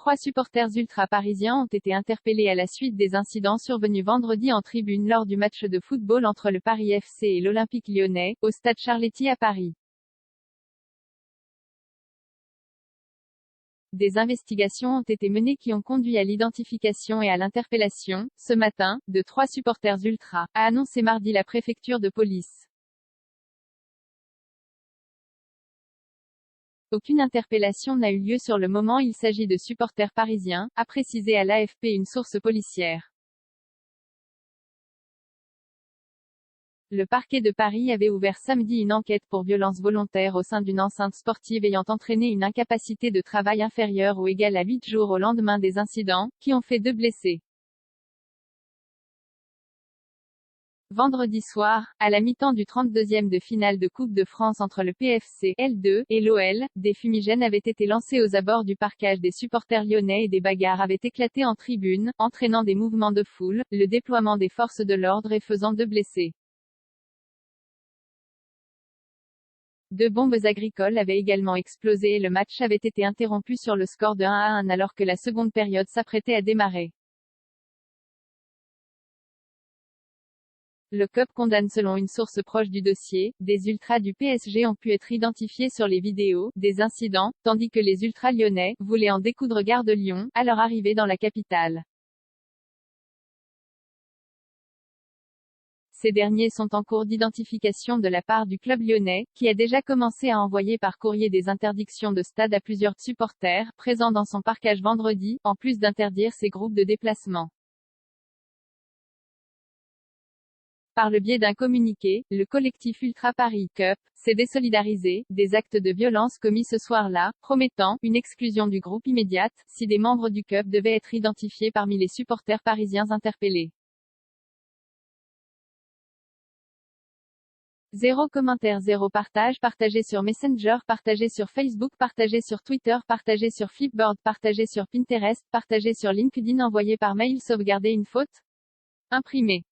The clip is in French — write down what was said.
3 supporters ultra-parisiens ont été interpellés à la suite des incidents survenus vendredi en tribune lors du match de football entre le Paris FC et l'Olympique Lyonnais, au stade Charletti à Paris. Des investigations ont été menées qui ont conduit à l'identification et à l'interpellation, ce matin, de 3 supporters ultras, a annoncé mardi la préfecture de police. Aucune interpellation n'a eu lieu sur le moment, il s'agit de supporters parisiens, a précisé à l'AFP une source policière. Le parquet de Paris avait ouvert samedi une enquête pour violence volontaire au sein d'une enceinte sportive ayant entraîné une incapacité de travail inférieure ou égale à 8 jours au lendemain des incidents, qui ont fait 2 blessés. Vendredi soir, à la mi-temps du 32e de finale de Coupe de France entre le PFC L2 et l'OL, des fumigènes avaient été lancés aux abords du parkage des supporters lyonnais et des bagarres avaient éclaté en tribune, entraînant des mouvements de foule, le déploiement des forces de l'ordre et faisant 2 blessés. 2 bombes agricoles avaient également explosé et le match avait été interrompu sur le score de 1-1 alors que la seconde période s'apprêtait à démarrer. Le COP condamne selon une source proche du dossier, des ultras du PSG ont pu être identifiés sur les vidéos des incidents, tandis que les ultras lyonnais voulaient en découdre gare de Lyon, à leur arrivée dans la capitale. Ces derniers sont en cours d'identification de la part du club lyonnais, qui a déjà commencé à envoyer par courrier des interdictions de stade à plusieurs supporters, présents dans son parkage vendredi, en plus d'interdire ces groupes de déplacement. Par le biais d'un communiqué, le collectif Ultra Paris Cup s'est désolidarisé des actes de violence commis ce soir-là, promettant une exclusion du groupe immédiate, si des membres du Cup devaient être identifiés parmi les supporters parisiens interpellés. 0 commentaire 0 partage, partagé sur Messenger, partagé sur Facebook, partagé sur Twitter, partagé sur Flipboard, partagé sur Pinterest, partagé sur LinkedIn, envoyé par mail, sauvegarder une faute, imprimé.